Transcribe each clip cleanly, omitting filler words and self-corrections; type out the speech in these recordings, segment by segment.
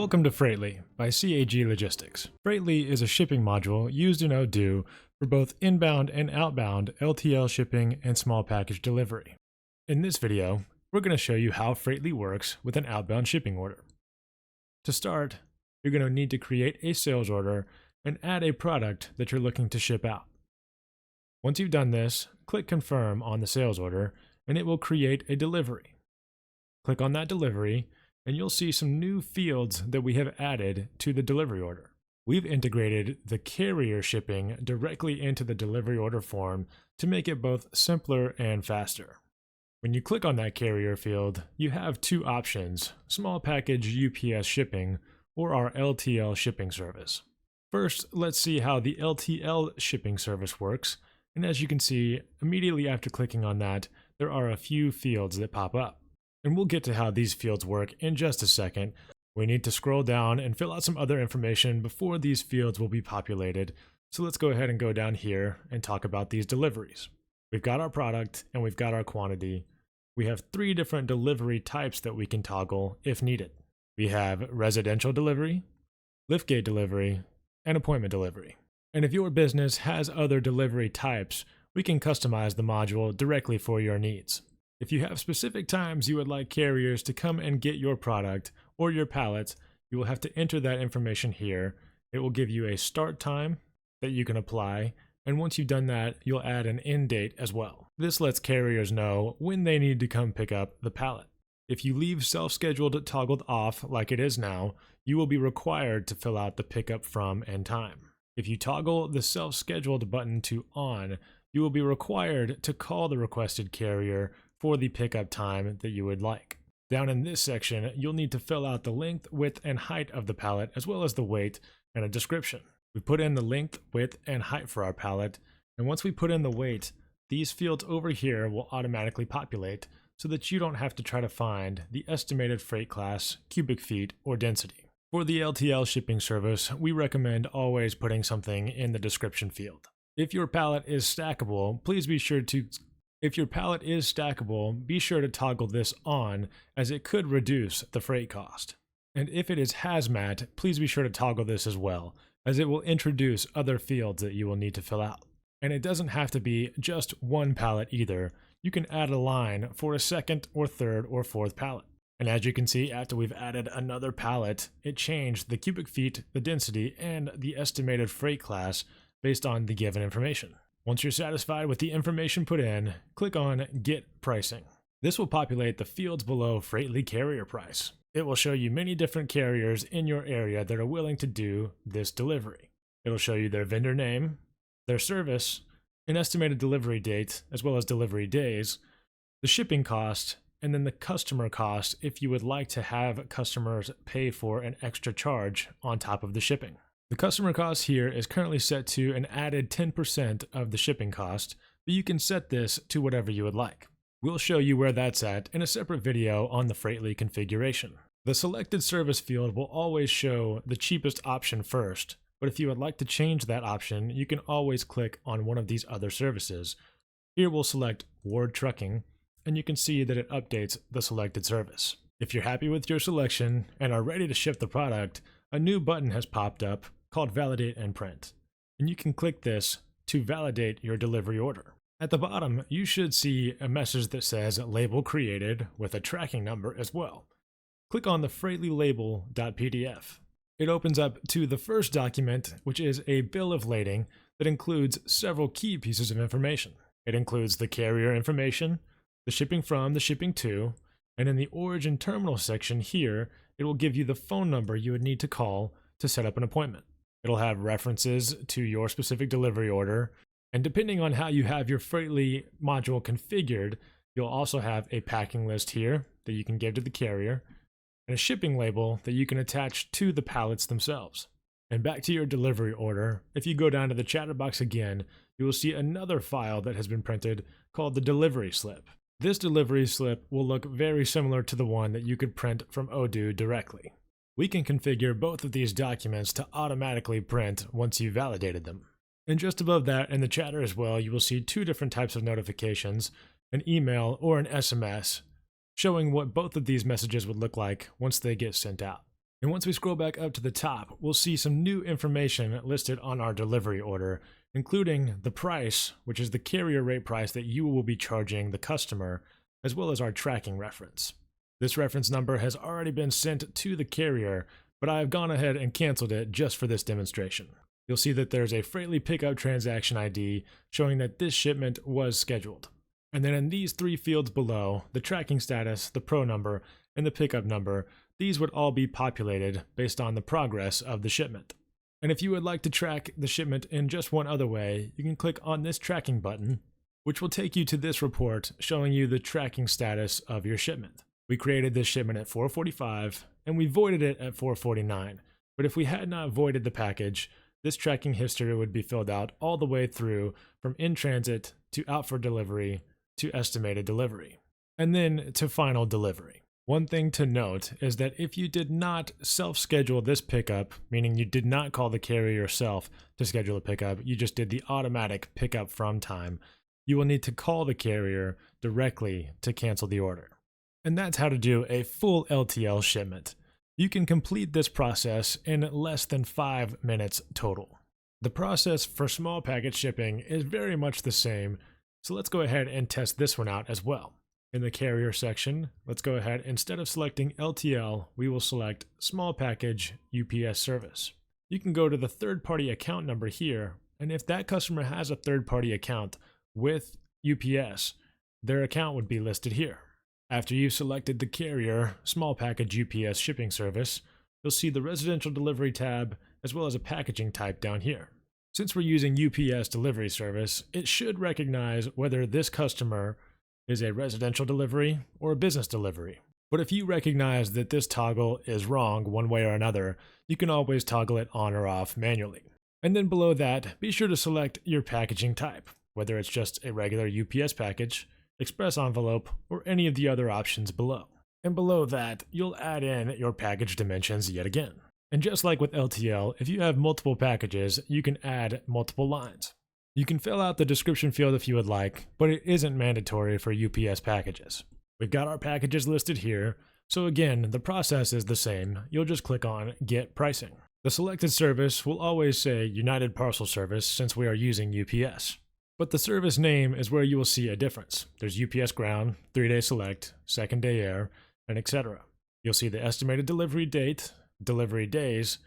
Welcome to Freytly by CAG Logistics. Freytly is a shipping module used in Odoo for both inbound and outbound LTL shipping and small package delivery. In this video, we're going to show you how Freytly works with an outbound shipping order. To start, you're going to need to create a sales order and add a product that you're looking to ship out. Once you've done this, click Confirm on the sales order and it will create a delivery. Click on that delivery and you'll see some new fields that we have added to the delivery order. We've integrated the carrier shipping directly into the delivery order form to make it both simpler and faster. When you click on that carrier field, you have two options: small package UPS shipping or our LTL shipping service. First, let's see how the LTL shipping service works. And as you can see, immediately after clicking on that, there are a few fields that pop up. And we'll get to how these fields work in just a second. We need to scroll down and fill out some other information before these fields will be populated. So let's go ahead and go down here and talk about these deliveries. We've got our product and we've got our quantity. We have three different delivery types that we can toggle if needed. We have residential delivery, liftgate delivery, and appointment delivery. And if your business has other delivery types, we can customize the module directly for your needs. If you have specific times you would like carriers to come and get your product or your pallets, you will have to enter that information here. It will give you a start time that you can apply, and once you've done that, you'll add an end date as well. This lets carriers know when they need to come pick up the pallet. If you leave self-scheduled toggled off like it is now, you will be required to fill out the pickup from and time. If you toggle the self-scheduled button to on, you will be required to call the requested carrier for the pickup time that you would like. Down in this section, you'll need to fill out the length, width, and height of the pallet, as well as the weight and a description. We put in the length, width, and height for our pallet, and once we put in the weight, these fields over here will automatically populate so that you don't have to try to find the estimated freight class, cubic feet, or density. For the LTL shipping service, we recommend always putting something in the description field. If your pallet is stackable, be sure to toggle this on, as it could reduce the freight cost. And if it is hazmat, please be sure to toggle this as well, as it will introduce other fields that you will need to fill out. And it doesn't have to be just one pallet either. You can add a line for a second or third or fourth pallet. And as you can see, after we've added another pallet, it changed the cubic feet, the density, and the estimated freight class based on the given information. Once you're satisfied with the information put in, click on Get Pricing. This will populate the fields below Freytly carrier price. It will show you many different carriers in your area that are willing to do this delivery. It'll show you their vendor name, their service, an estimated delivery date, as well as delivery days, the shipping cost, and then the customer cost if you would like to have customers pay for an extra charge on top of the shipping. The customer cost here is currently set to an added 10% of the shipping cost, but you can set this to whatever you would like. We'll show you where that's at in a separate video on the Freytly configuration. The selected service field will always show the cheapest option first, but if you would like to change that option, you can always click on one of these other services. Here we'll select Ward Trucking, and you can see that it updates the selected service. If you're happy with your selection and are ready to ship the product, a new button has popped up called Validate and Print, and you can click this to validate your delivery order. At the bottom, you should see a message that says label created with a tracking number as well. Click on the FreytlyLabel.pdf. It opens up to the first document, which is a bill of lading that includes several key pieces of information. It includes the carrier information, the shipping from, the shipping to, and in the origin terminal section here, it will give you the phone number you would need to call to set up an appointment. It'll have references to your specific delivery order, and depending on how you have your Freytly module configured, you'll also have a packing list here that you can give to the carrier, and a shipping label that you can attach to the pallets themselves. And back to your delivery order, if you go down to the chatter box again, you will see another file that has been printed called the delivery slip. This delivery slip will look very similar to the one that you could print from Odoo directly. We can configure both of these documents to automatically print once you've validated them. And just above that in the chatter as well, you will see two different types of notifications, an email or an SMS, showing what both of these messages would look like once they get sent out. And once we scroll back up to the top, we'll see some new information listed on our delivery order, including the price, which is the carrier rate price that you will be charging the customer, as well as our tracking reference. This reference number has already been sent to the carrier, but I have gone ahead and canceled it just for this demonstration. You'll see that there's a Freytly pickup transaction ID showing that this shipment was scheduled. And then in these three fields below, the tracking status, the pro number, and the pickup number, these would all be populated based on the progress of the shipment. And if you would like to track the shipment in just one other way, you can click on this tracking button, which will take you to this report showing you the tracking status of your shipment. We created this shipment at 4:45 and we voided it at 4:49. But if we had not voided the package, this tracking history would be filled out all the way through from in transit to out for delivery to estimated delivery, and then to final delivery. One thing to note is that if you did not self-schedule this pickup, meaning you did not call the carrier yourself to schedule a pickup, you just did the automatic pickup from time, you will need to call the carrier directly to cancel the order. And that's how to do a full LTL shipment. You can complete this process in less than 5 minutes total. The process for small package shipping is very much the same, so let's go ahead and test this one out as well. In the carrier section, let's go ahead, instead of selecting LTL, we will select small package UPS service. You can go to the third-party account number here, and if that customer has a third-party account with UPS, their account would be listed here. After you've selected the carrier, small package UPS shipping service, you'll see the residential delivery tab as well as a packaging type down here. Since we're using UPS delivery service, it should recognize whether this customer is a residential delivery or a business delivery. But if you recognize that this toggle is wrong one way or another, you can always toggle it on or off manually. And then below that, be sure to select your packaging type, whether it's just a regular UPS package, express envelope, or any of the other options below. And below that, you'll add in your package dimensions yet again. And just like with LTL, if you have multiple packages, you can add multiple lines. You can fill out the description field if you would like, but it isn't mandatory for UPS packages. We've got our packages listed here, so again, the process is the same. You'll just click on Get Pricing. The selected service will always say United Parcel Service since we are using UPS. But the service name is where you will see a difference. There's UPS Ground, 3-day Select, 2nd-day Air, and etc. You'll see the estimated delivery date, delivery days,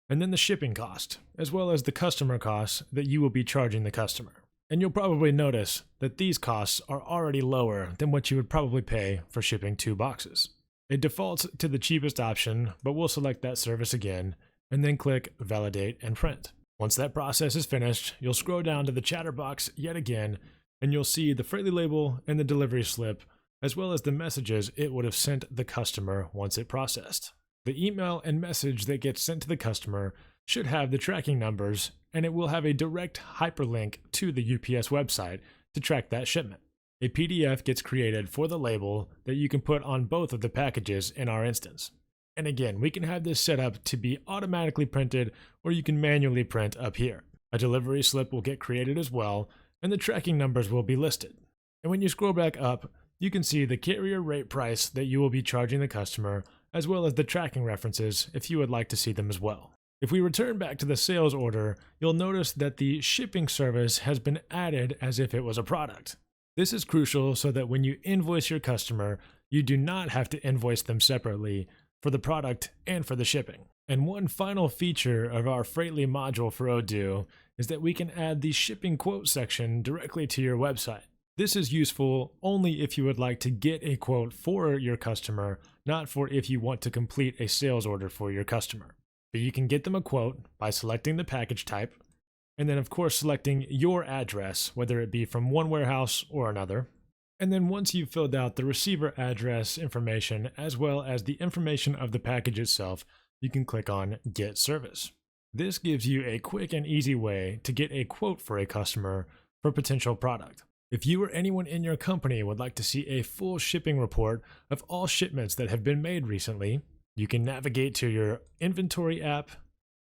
and then the shipping cost, as well as the customer costs that you will be charging the customer. And you'll probably notice that these costs are already lower than what you would probably pay for shipping 2 boxes. It defaults to the cheapest option, but we'll select that service again, and then click Validate and Print. Once that process is finished, you'll scroll down to the chatter box yet again, and you'll see the Freytly label and the delivery slip, as well as the messages it would have sent the customer once it processed. The email and message that gets sent to the customer should have the tracking numbers, and it will have a direct hyperlink to the UPS website to track that shipment. A PDF gets created for the label that you can put on both of the packages in our instance. And again, we can have this set up to be automatically printed, or you can manually print up here. A delivery slip will get created as well, and the tracking numbers will be listed. And when you scroll back up, you can see the carrier rate price that you will be charging the customer, as well as the tracking references if you would like to see them as well. If we return back to the sales order, you'll notice that the shipping service has been added as if it was a product. This is crucial so that when you invoice your customer, you do not have to invoice them separately for the product and for the shipping. And one final feature of our Freytly module for Odoo is that we can add the shipping quote section directly to your website. This is useful only if you would like to get a quote for your customer, not for if you want to complete a sales order for your customer. But you can get them a quote by selecting the package type, and then of course selecting your address, whether it be from one warehouse or another. And then once you've filled out the receiver address information as well as the information of the package itself, you can click on Get Service. This gives you a quick and easy way to get a quote for a customer for potential product. If you or anyone in your company would like to see a full shipping report of all shipments that have been made recently, you can navigate to your inventory app,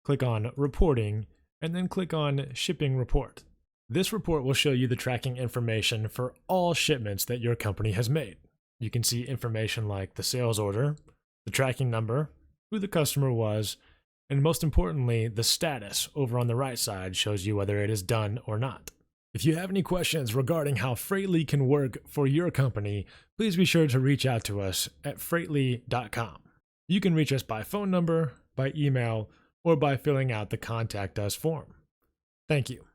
click on Reporting, and then click on Shipping Report. This report will show you the tracking information for all shipments that your company has made. You can see information like the sales order, the tracking number, who the customer was, and most importantly, the status over on the right side shows you whether it is done or not. If you have any questions regarding how Freytly can work for your company, please be sure to reach out to us at freytly.com. You can reach us by phone number, by email, or by filling out the Contact Us form. Thank you.